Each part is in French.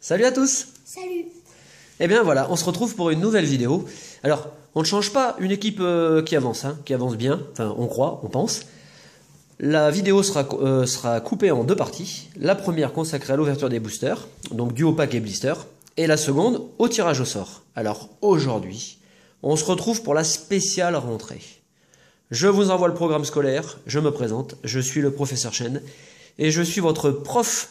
Salut à tous! Salut! Eh bien voilà, on se retrouve pour une nouvelle vidéo. Alors, on ne change pas une équipe qui avance, qui avance bien, enfin on croit, on pense. La vidéo sera coupée en deux parties. La première consacrée à l'ouverture des boosters, donc duo pack et blister, et la seconde au tirage au sort. Alors aujourd'hui, on se retrouve pour la spéciale rentrée. Je vous envoie le programme scolaire, je me présente, je suis le professeur Chen, et je suis votre prof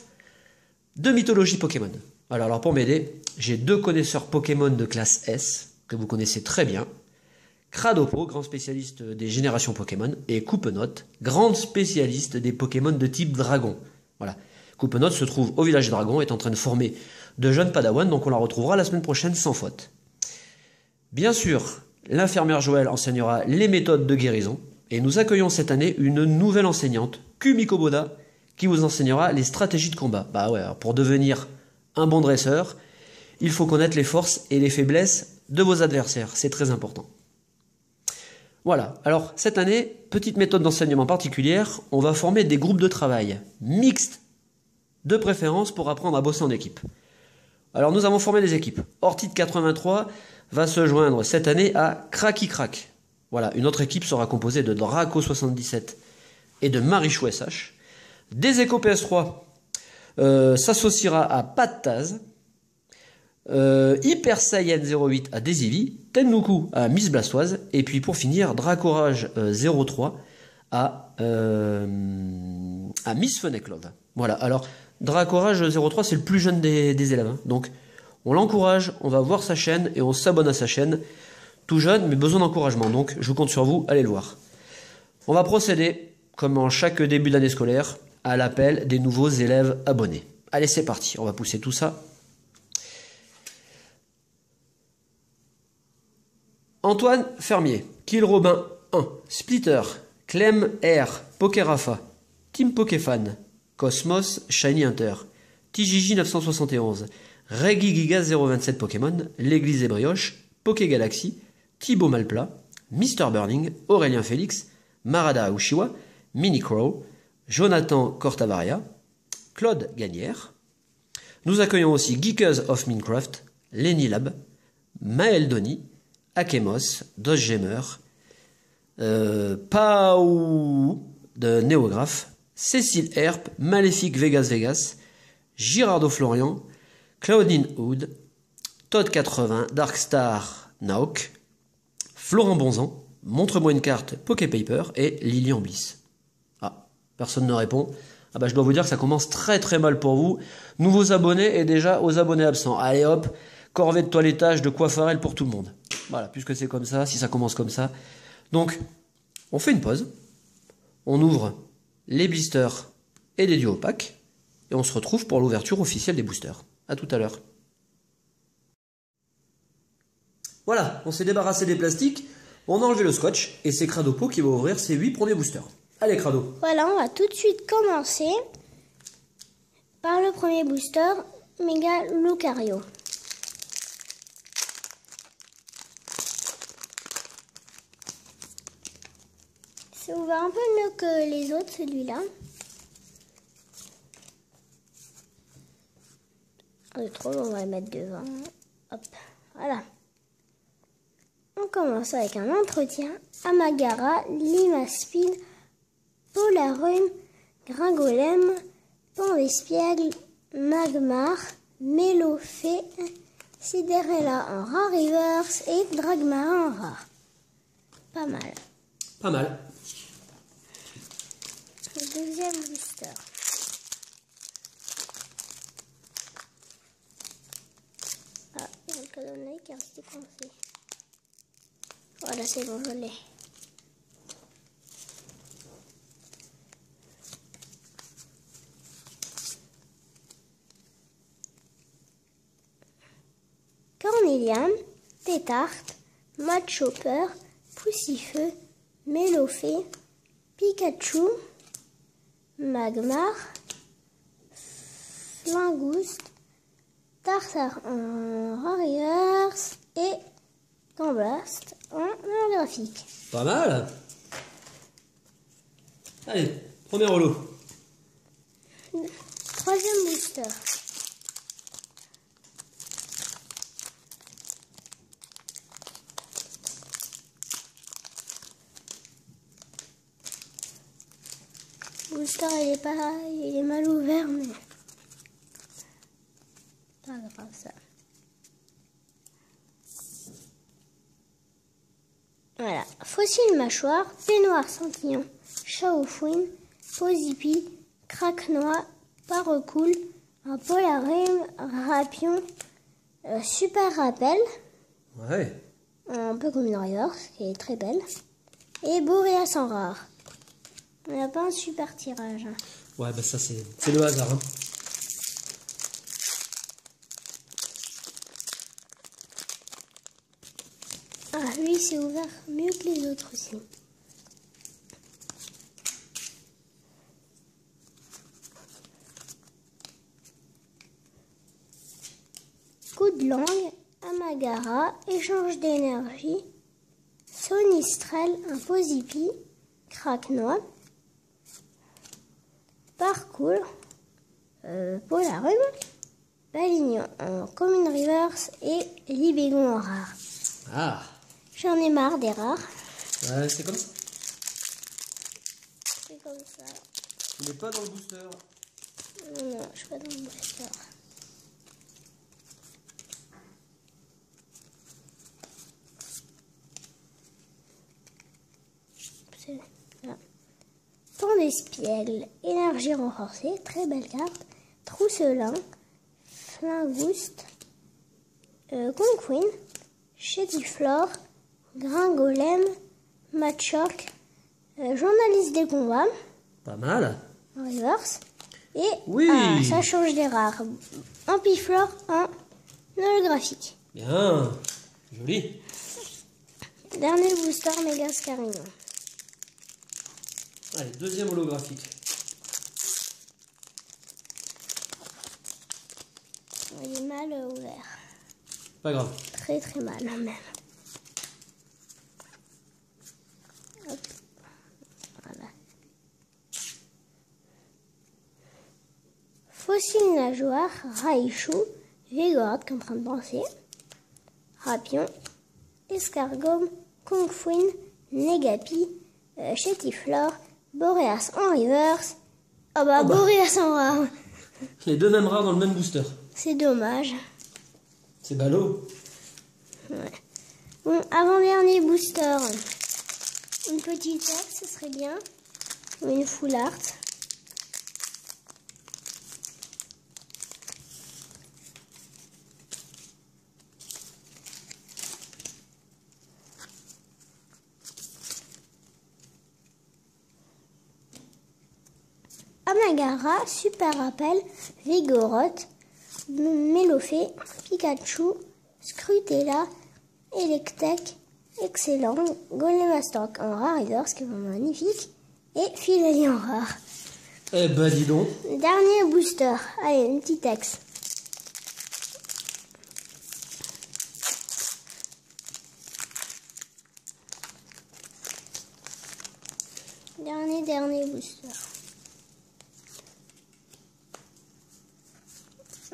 de mythologie Pokémon. Alors pour m'aider, j'ai deux connaisseurs Pokémon de classe S, que vous connaissez très bien. Cradopo, grand spécialiste des générations Pokémon, et Coupenote, grande spécialiste des Pokémon de type dragon. Voilà. Coupenote se trouve au village dragon, est en train de former de jeunes Padawan, donc on la retrouvera la semaine prochaine sans faute. Bien sûr, l'infirmière Joël enseignera les méthodes de guérison, et nous accueillons cette année une nouvelle enseignante, Kumiko Boda, qui vous enseignera les stratégies de combat. Bah ouais, alors pour devenir un bon dresseur, il faut connaître les forces et les faiblesses de vos adversaires, c'est très important. Voilà, alors cette année, petite méthode d'enseignement particulière, on va former des groupes de travail mixtes, de préférence pour apprendre à bosser en équipe. Alors nous avons formé des équipes. Ortide 83 va se joindre cette année à Cracky Crack. Voilà, une autre équipe sera composée de Draco 77 et de Marichou SH. Des Echo PS3 s'associera à Pataz, Hyper Saiyan 08 à Desivi, Tennuku à Miss Blastoise, et puis pour finir, Dracorage 03 à Miss Feneclove. Voilà, alors Dracorage 03 c'est le plus jeune des élèves, donc on l'encourage, on va voir sa chaîne et on s'abonne à sa chaîne. Tout jeune mais besoin d'encouragement, donc je compte sur vous, allez le voir. On va procéder, comme en chaque début d'année scolaire, à l'appel des nouveaux élèves abonnés. Allez, c'est parti, on va pousser tout ça. Antoine Fermier, Kill Robin 1, Splitter, Clem R, Pokerafa, Team Pokéfan, Cosmos, Shiny Hunter, TJJ 971, Reggie Giga 027 Pokémon, l'Église et Brioche, Poké Galaxy, Thibaut Malplat, Mr Burning, Aurélien Félix, Marada Ushiwa, Mini Crow, Jonathan Cortavaria, Claude Gagnère. Nous accueillons aussi Geekers of Minecraft, Lenny Lab, Maël Donny, Akemos, Dodgegamer, Pau de Néographe, Cécile Herp, Maléfique Vegas, Girardo Florian, Claudine Hood, Todd 80, Darkstar Naok, Florent Bonzan, Montre-moi une carte Poképaper et Lilian Bliss. Ah, personne ne répond. Ah bah je dois vous dire que ça commence très très mal pour vous. Nouveaux abonnés et déjà aux abonnés absents. Allez hop, corvée de toilettage, de coiffarelle pour tout le monde. Voilà, puisque c'est comme ça, si ça commence comme ça. Donc, on fait une pause. On ouvre les blisters et les duo packs. Et on se retrouve pour l'ouverture officielle des boosters. A tout à l'heure. Voilà, on s'est débarrassé des plastiques. On a enlevé le scotch. Et c'est Cradopo qui va ouvrir ses 8 premiers boosters. Allez Crado. Voilà, on va tout de suite commencer par le premier booster, Mega Lucario. C'est ouvert un peu mieux que les autres, celui-là. 1, 2, 3, on va le mettre devant. Hop, voilà. On commence avec un entretien. Amagara, Limaspid, Polarum, Gringolem, Pandespiègle, Magmar, Mélofée, Cinderella en rare reverse et Dragmara en rare. Pas mal. Pas mal. Le deuxième booster. Ah, il y a le cadeau car c'était coincé. Voilà, c'est bon, je l'ai. Cornelian, Tétarte, Mudchopper, Poussifeu, Mélofée, Pikachu, Magmar, Flingouste, Tartar en Rariverse et Gambast en holographique. Pas mal. Allez, premier holo. Troisième booster. Booster, il est mal ouvert, mais pas grave ça. Voilà, fossile mâchoire, peignoir scintillon, chat au fouine, posipi, craque noix, parocool, un polarium, rapion, super rappel, Ouais. un peu comme une reverse, qui est très belle, et Boreas en rare. Il n'y a pas un super tirage. Hein. Ouais, bah ça c'est le hasard. Hein. Ah, lui c'est ouvert mieux que les autres aussi. Coup de langue, Amagara, échange d'énergie, Sonistrel, un posipi, craque noix, parcours, Polarum, Balignon en commune reverse et Libégon en rare. Ah. J'en ai marre des rares. Ouais, c'est comme ça. C'est comme ça. Il n'est pas dans le booster. Non, je suis pas dans le booster. C'est là. Temps d'espiègle, énergie renforcée, très belle carte. Trousselin, Flingouste, Conquin, Chétiflore, Gringolem, Machoc, journaliste des combats, Pas mal. en reverse. Et Oui. ça change des rares. Ampiflore en holographique. Bien. Joli. Dernier booster méga Scarignon. Allez, deuxième holographique. Il est mal ouvert. Pas grave. Très très mal même. Hop. Voilà. Fossile nageoire, Raichu, Vigoroth comme train de penser, Rapion, Escargot, Conquin, Negapi, Chétiflore, Boreas en reverse. Ah bah, Boreas en rare. Les deux mêmes rares dans le même booster. C'est dommage. C'est ballot. Ouais. Bon, avant-dernier booster. Une petite carte, ce serait bien. Ou une full art. Amagara, Super Rappel, Vigoroth, Melofée, Pikachu, Scrutella, Electek, Excellent, Golemastoc en rare reverse qui est vraiment magnifique, et Philali en rare. Eh ben dis donc. Dernier booster, allez, une petite ex. Dernier booster.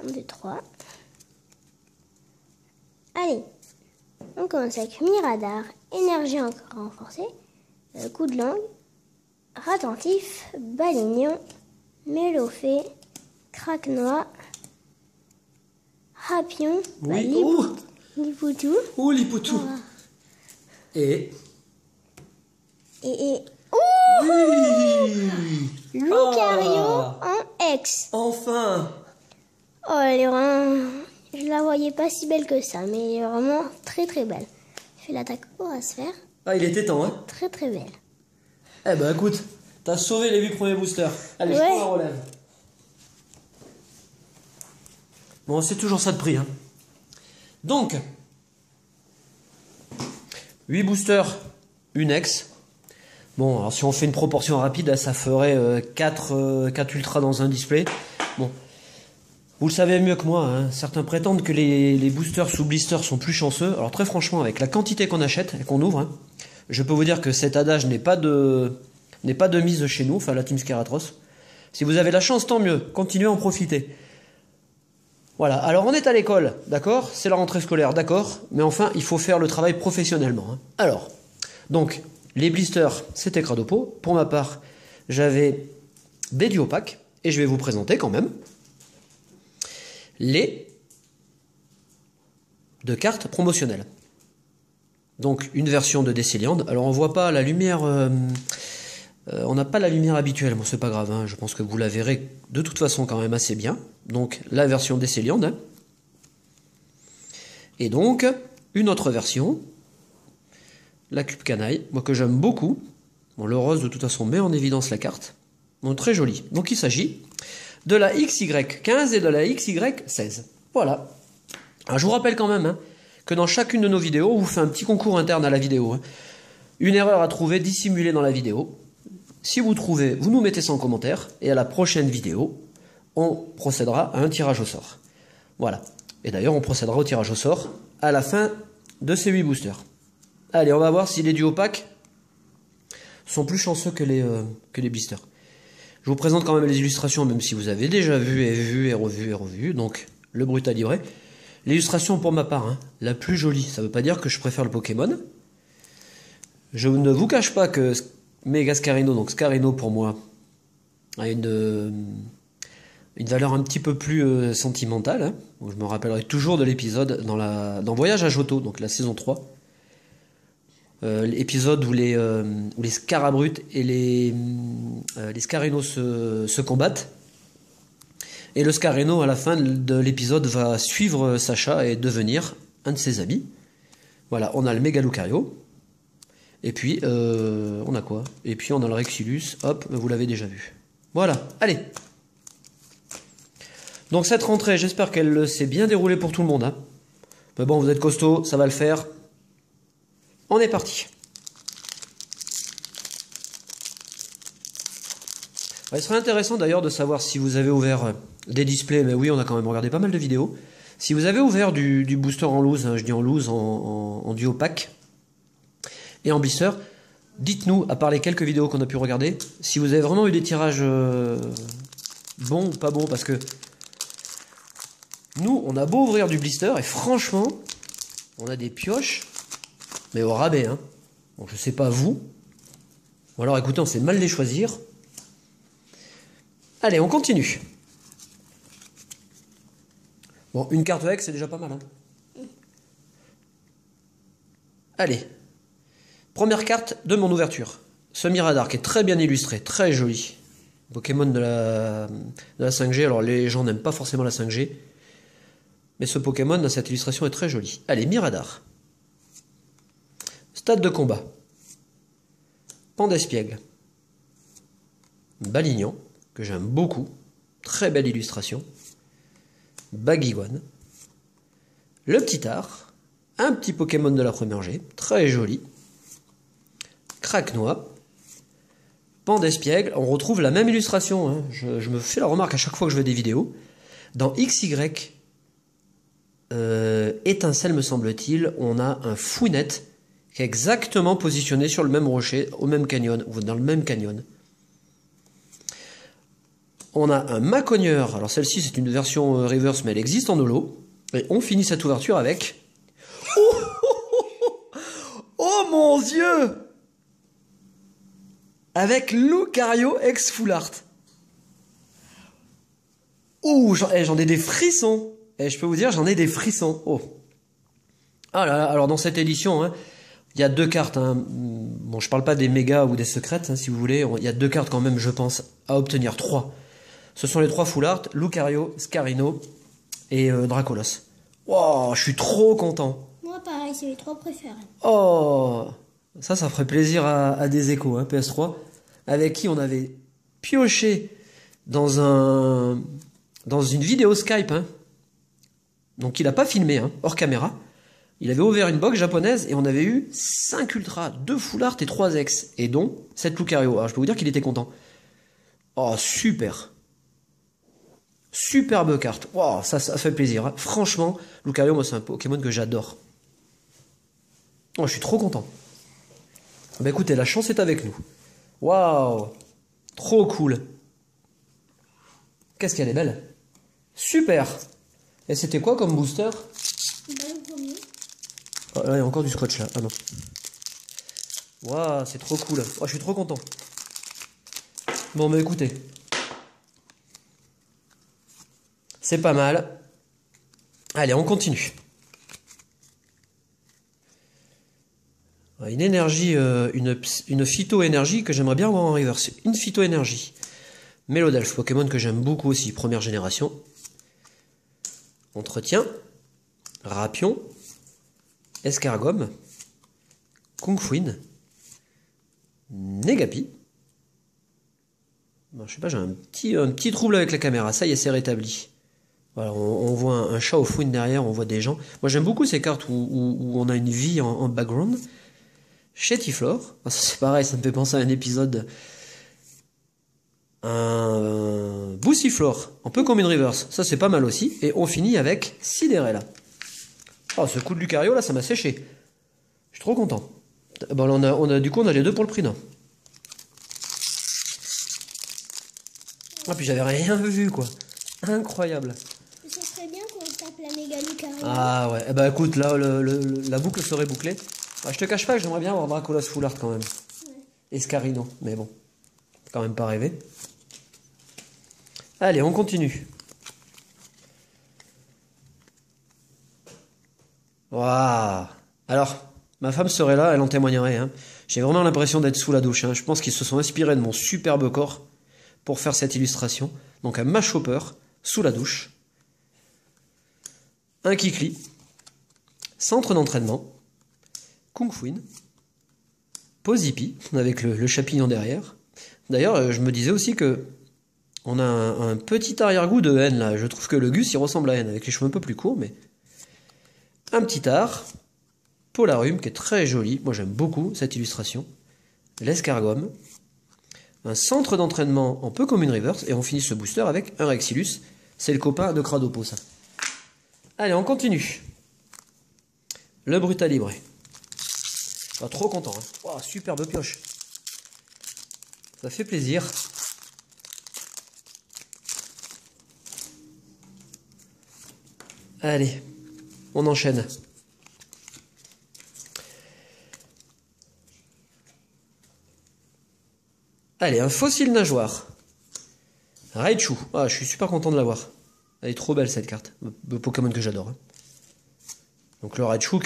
1, 2, 3. Allez, on commence avec Miradar, énergie encore renforcée, coup de langue, Ratentif, Balignon, Melofée, Craque-Noix, Rapion, Oui. Lipoutou. Oh, Lipoutou. Voilà. Et... Et Oui. Lucario Ah. en X. Enfin. Oh, elle est vraiment... Je la voyais pas si belle que ça, mais elle est vraiment très très belle. Je fais l'attaque à se faire. Ah, il était temps, hein. Très très belle. Eh ben écoute, t'as sauvé les 8 premiers boosters. Allez, je Ouais. prends la relève. Bon, c'est toujours ça de prix, hein. Donc, 8 boosters, une ex. Bon, alors si on fait une proportion rapide, ça ferait 4 ultras dans un display. Bon, Vous le savez mieux que moi, hein, certains prétendent que les boosters sous blister sont plus chanceux. Alors très franchement, avec la quantité qu'on achète et qu'on ouvre, hein, je peux vous dire que cet adage n'est pas de mise chez nous, enfin la Team Scaratros. Si vous avez la chance, tant mieux, continuez à en profiter. Voilà, alors on est à l'école, d'accord? C'est la rentrée scolaire, d'accord? Mais enfin, il faut faire le travail professionnellement. Hein. Alors, donc, les blisters, c'était Cradopo. Pour ma part, j'avais des duopacs, et je vais vous présenter quand même les deux cartes promotionnelles. Donc, une version de Décéliande. Alors, on voit pas la lumière... on n'a pas la lumière habituelle, bon c'est pas grave, hein, je pense que vous la verrez de toute façon quand même assez bien. Donc la version Décéliande. Hein. Et donc, une autre version, la Cube Canaille, moi que j'aime beaucoup. Bon, le rose de toute façon met en évidence la carte. Donc très jolie. Donc il s'agit de la XY15 et de la XY16. Voilà. Alors je vous rappelle quand même hein, que dans chacune de nos vidéos, on vous fait un petit concours interne à la vidéo. Hein. Une erreur à trouver dissimulée dans la vidéo. Si vous trouvez, vous nous mettez ça en commentaire, et à la prochaine vidéo, on procédera à un tirage au sort. Voilà. Et d'ailleurs, on procédera au tirage au sort à la fin de ces 8 boosters. Allez, on va voir si les duopacs sont plus chanceux que les blisters. Je vous présente quand même les illustrations, même si vous avez déjà vu et revu. Donc, le Brutal livré. L'illustration pour ma part, hein, la plus jolie. Ça ne veut pas dire que je préfère le Pokémon. Je ne vous cache pas que Mega Scarino, donc Scarino pour moi, a une valeur un petit peu plus sentimentale. Hein. Donc je me rappellerai toujours de l'épisode dans Voyage à Johto, donc la saison 3. L'épisode où les Scarabrutes et les Scarinos se combattent. Et le Scarino, à la fin de l'épisode, va suivre Sacha et devenir un de ses amis. Voilà, on a le Méga Lucario. Et puis, on a quoi? Et puis, on a le Rexilus. Hop, vous l'avez déjà vu. Voilà, allez. Donc, cette rentrée, j'espère qu'elle s'est bien déroulée pour tout le monde. Hein. Mais bon, vous êtes costaud, ça va le faire. On est parti. Il serait intéressant d'ailleurs de savoir si vous avez ouvert des displays. Mais oui, on a quand même regardé pas mal de vidéos. Si vous avez ouvert du booster en loose, hein, je dis en loose, en duo pack. Et en blister, dites-nous, à part les quelques vidéos qu'on a pu regarder, si vous avez vraiment eu des tirages bons ou pas bons, parce que nous, on a beau ouvrir du blister, et franchement, on a des pioches, mais au rabais, hein. Bon, je sais pas vous, ou alors écoutez, on sait mal les choisir. Allez, on continue. Bon, une carte avec, c'est déjà pas mal, hein. Allez. Première carte de mon ouverture. Ce Miradar qui est très bien illustré, très joli. Pokémon de la 5G. Alors les gens n'aiment pas forcément la 5G. Mais ce Pokémon, cette illustration est très jolie. Allez, Miradar. Stade de combat. Pandespiègle. Balignan, que j'aime beaucoup. Très belle illustration. Baguiguane. Le petit art. Un petit Pokémon de la première G. Très joli. Craquenois, Pandespiègle, on retrouve la même illustration, hein. Je me fais la remarque à chaque fois que je fais des vidéos. Dans XY étincelle me semble-t-il, on a un Fouinette qui est exactement positionné sur le même rocher, au même canyon, ou dans le même canyon. On a un Macogneur, alors celle-ci c'est une version reverse mais elle existe en holo. Et on finit cette ouverture avec... Oh mon Dieu! Avec Lucario ex Full Art. Ouh, j'en ai des frissons. Et je peux vous dire, j'en ai des frissons. Oh. Ah là là, alors dans cette édition, hein, il y a deux cartes. Hein. Bon, je parle pas des mégas ou des secrètes, hein, si vous voulez. Il y a deux cartes quand même, je pense, à obtenir. 3. Ce sont les 3 Full Art, Lucario, Scarino et Dracolos. Wow, je suis trop content. Moi, pareil, c'est les 3 préférés. Oh, ça ferait plaisir à des échos, hein, PS3. Avec qui on avait pioché dans une vidéo Skype, hein. Donc il n'a pas filmé, hein, hors caméra. Il avait ouvert une box japonaise et on avait eu 5 Ultra, 2 Full Art et 3 Ex, et dont 7 Lucario. Alors je peux vous dire qu'il était content. Oh, super. Superbe carte. Wow, ça fait plaisir. Hein. Franchement, Lucario, moi, c'est un Pokémon que j'adore. Oh, je suis trop content. Bah écoutez, la chance est avec nous. Waouh, trop cool. Qu'est-ce qu'elle est belle. Super. Et c'était quoi comme booster? Oh, là, il y a encore du scotch là. Ah non. Waouh, c'est trop cool. Oh, je suis trop content. Bon, bah écoutez. C'est pas mal. Allez, on continue. Une énergie, une phyto-énergie que j'aimerais bien avoir en reverse. Une phyto-énergie. Mélodelph, Pokémon que j'aime beaucoup aussi, première génération. Entretien. Rapion. Escargome. Kungfuin. Negapi. Bon, je sais pas, j'ai un petit trouble avec la caméra. Ça y est, c'est rétabli. Voilà, on voit un chat au fouine derrière, on voit des gens. Moi j'aime beaucoup ces cartes où on a une vie en background. Chetiflore, c'est pareil, ça me fait penser à un épisode. Un Boussiflore, un peu comme une reverse, ça c'est pas mal aussi. Et on finit avec Sidérella. Oh, ce coup de Lucario là, ça m'a séché. Je suis trop content. Bon, du coup, on a les deux pour le prix d'un. Ah, puis j'avais rien vu quoi. Incroyable. Ça serait bien qu'on tape la méga Lucario. Ah ouais, eh ben écoute, là la boucle serait bouclée. Ah, je te cache pas que j'aimerais bien avoir Dracolos Full Art quand même. Ouais. Escarino, mais bon, quand même pas rêver. Allez, on continue. Waouh. Alors, ma femme serait là, elle en témoignerait. Hein. J'ai vraiment l'impression d'être sous la douche. Hein. Je pense qu'ils se sont inspirés de mon superbe corps pour faire cette illustration. Donc un Machopper sous la douche. Un Kikli. Centre d'entraînement. Kungfuin. Pozipi, avec le chapillon derrière. D'ailleurs, je me disais aussi que on a un petit arrière-goût de N là. Je trouve que le Gus il ressemble à N, avec les cheveux un peu plus courts, mais. Un petit art. Polarium, qui est très joli. Moi j'aime beaucoup cette illustration. L'escargome. Un centre d'entraînement en peu comme une reverse. Et on finit ce booster avec un Rexilus. C'est le copain de Cradopo, ça. Allez, on continue. Le Brutalibre. Ah, trop content. Hein. Oh, superbe pioche. Ça fait plaisir. Allez, on enchaîne. Allez, un fossile nageoire. Raichu. Ah, je suis super content de l'avoir. Elle est trop belle cette carte. Le Pokémon que j'adore. Hein. Donc le Raichu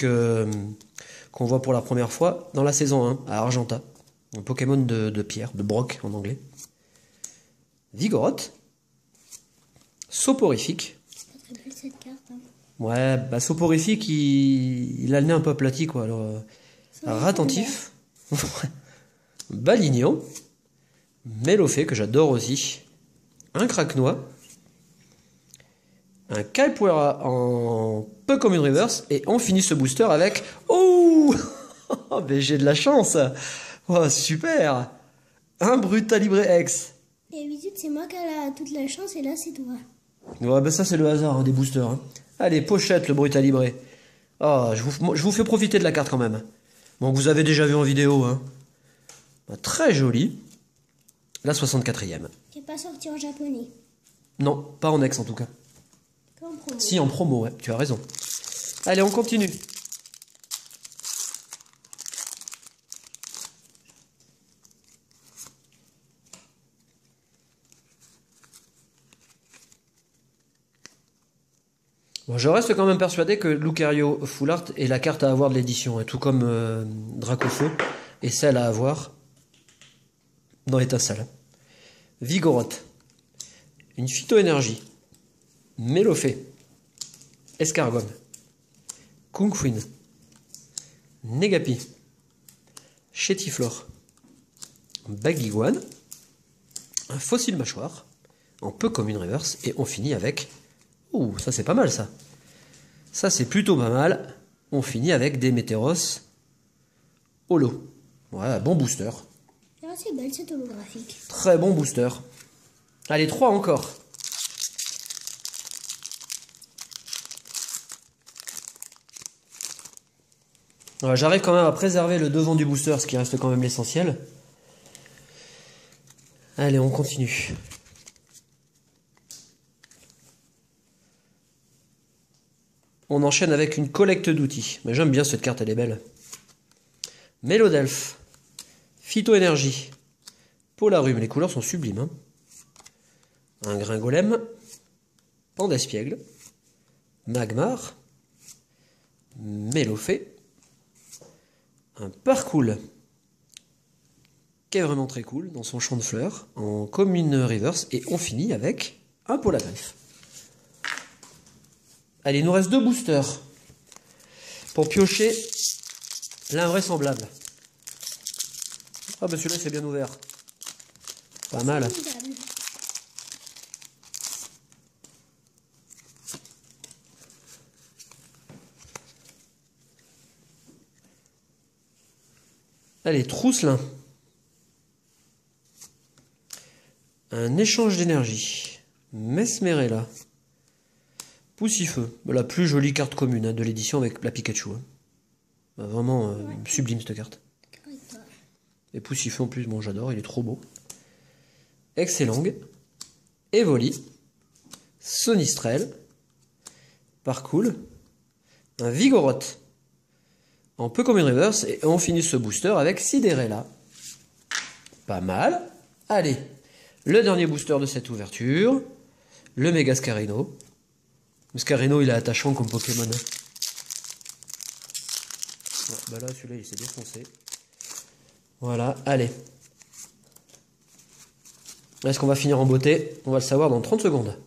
qu'on voit pour la première fois dans la saison 1 à Argenta. Un Pokémon de pierre, de broc en anglais. Vigoroth. Soporifique. C'est très belle cette carte. Hein. Ouais, bah Soporifique, il a le nez un peu aplati quoi. Alors, Ratentif. Balignon. Mélofée que j'adore aussi. Un Craquenois. Un Capoeira en peu comme une reverse. Et on finit ce booster avec... Oh, ben j'ai de la chance. Oh, super. Un Brutalibre X. Et d'habitude, c'est moi qui a toute la chance et là, c'est toi. Ouais, ben ça, c'est le hasard hein, des boosters. Hein. Allez, pochette, le Brutalibre. Oh, je vous fais profiter de la carte quand même. Bon, vous avez déjà vu en vidéo. Hein. Ben, très joli. La 64e. Qui n'est pas sorti en japonais. Non, pas en ex en tout cas. En promo. Si, en promo, ouais, tu as raison. Allez, on continue. Bon, je reste quand même persuadé que Lucario Full Art est la carte à avoir de l'édition, hein, tout comme Dracofeu et celle à avoir dans Étincelle. Vigoroth. Une phytoénergie. Mélofée. Escargome. Kungfuin. Negapi. Chetiflore. Baguiguane. Un fossile mâchoire. En peu comme une reverse. Et on finit avec... Ouh, ça c'est pas mal ça. Ça c'est plutôt pas mal. On finit avec des Météros holo. Ouais, bon booster. Ah, c'est belle cette holographique. Très bon booster. Allez, 3 encore. Alors, j'arrive quand même à préserver le devant du booster, ce qui reste quand même l'essentiel. Allez, on continue. On enchaîne avec une collecte d'outils. Mais j'aime bien cette carte, elle est belle. Mélodelphe, Phyto-énergie, Polarume, les couleurs sont sublimes. Hein. Un Gringolem, Pandespiègle, Magmar, Mélophée, un Parcoul, qui est vraiment très cool dans son champ de fleurs, en commune reverse, et on finit avec un Pologriffe. Allez, il nous reste 2 boosters pour piocher l'invraisemblable. Ah bah celui-là c'est bien ouvert. Pas mal. Allez, Trousselin. Un échange d'énergie. Mesmerella. Poussifeu. La plus jolie carte commune hein, de l'édition avec la Pikachu. Hein. Vraiment sublime cette carte. Et Poussifeu en plus, bon j'adore, il est trop beau. Excellent. Evoli. Sonistrel. Parcoul. Un Vigoroth. En peu comme une reverse. Et on finit ce booster avec Sidérella. Pas mal. Allez. Le dernier booster de cette ouverture. Le Méga Scarino. Le Scarino il est attachant comme Pokémon. Ouais, bah là celui-là il s'est défoncé. Voilà, allez. Est-ce qu'on va finir en beauté? On va le savoir dans 30 secondes.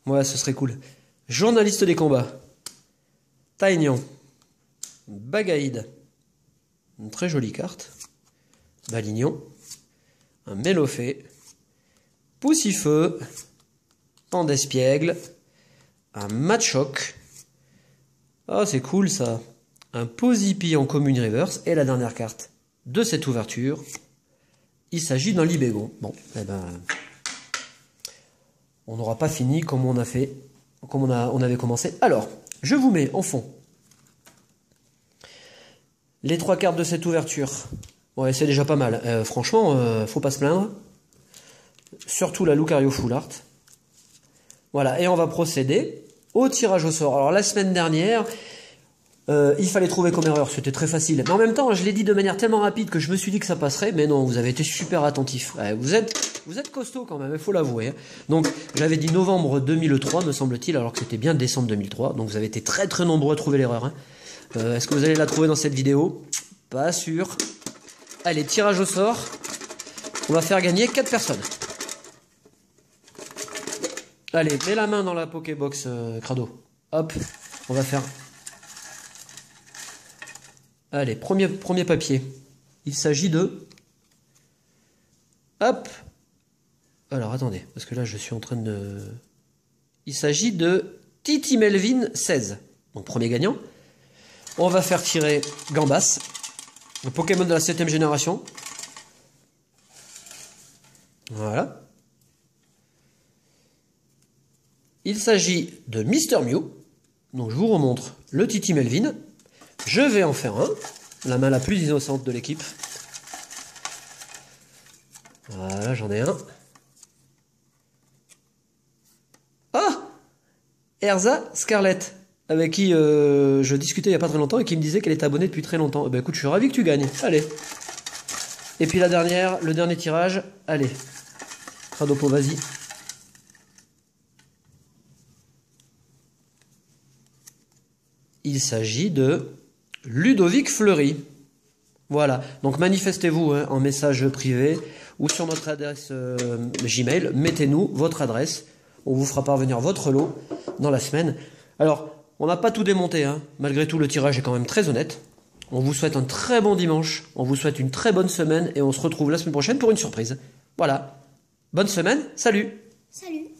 Ouais, ce serait cool. Journaliste des combats. Taignon. Bagaïde. Une très jolie carte. Balignon. Un Mélophée. Poussifeu. Pandespiègle. Un Machoc. Ah, c'est cool ça. Un Posipi en commune reverse. Et la dernière carte de cette ouverture. Il s'agit d'un Libégon. Bon, eh ben, on n'aura pas fini comme on a fait, comme on avait commencé. Alors, je vous mets en fond les 3 cartes de cette ouverture. Ouais, c'est déjà pas mal. Franchement, faut pas se plaindre. Surtout la Lucario Full Art. Voilà, et on va procéder au tirage au sort. Alors la semaine dernière, il fallait trouver comme erreur, c'était très facile. Mais en même temps, je l'ai dit de manière tellement rapide que je me suis dit que ça passerait. Mais non, vous avez été super attentifs. Ouais, vous êtes costaud quand même, il faut l'avouer. Hein. Donc j'avais dit novembre 2003, me semble-t-il, alors que c'était bien décembre 2003. Donc vous avez été très très nombreux à trouver l'erreur. Hein. Est-ce que vous allez la trouver dans cette vidéo? Pas sûr. Allez, tirage au sort. On va faire gagner 4 personnes. Allez, mets la main dans la Pokébox, Crado. Hop, on va faire... Allez, premier papier. Il s'agit de... Hop. Alors, attendez, parce que là, je suis en train de... Il s'agit de Titi Melvin 16. Donc, premier gagnant. On va faire tirer Gambas, un Pokémon de la 7ème génération. Voilà. Il s'agit de Mr. Mew. Donc je vous remontre le Titi Melvin. Je vais en faire un. La main la plus innocente de l'équipe. Voilà, j'en ai un. Ah, Erza Scarlett, avec qui je discutais il n'y a pas très longtemps et qui me disait qu'elle était abonnée depuis très longtemps. Ben écoute, je suis ravi que tu gagnes. Allez. Et puis la dernière, le dernier tirage. Allez. Cradopo, vas-y. Il s'agit de Ludovic Fleury. Voilà. Donc manifestez-vous hein, en message privé ou sur notre adresse Gmail. Mettez-nous votre adresse. On vous fera parvenir votre lot dans la semaine. Alors, on n'a pas tout démonté. Hein. Malgré tout, le tirage est quand même très honnête. On vous souhaite un très bon dimanche. On vous souhaite une très bonne semaine. Et on se retrouve la semaine prochaine pour une surprise. Voilà. Bonne semaine. Salut. Salut.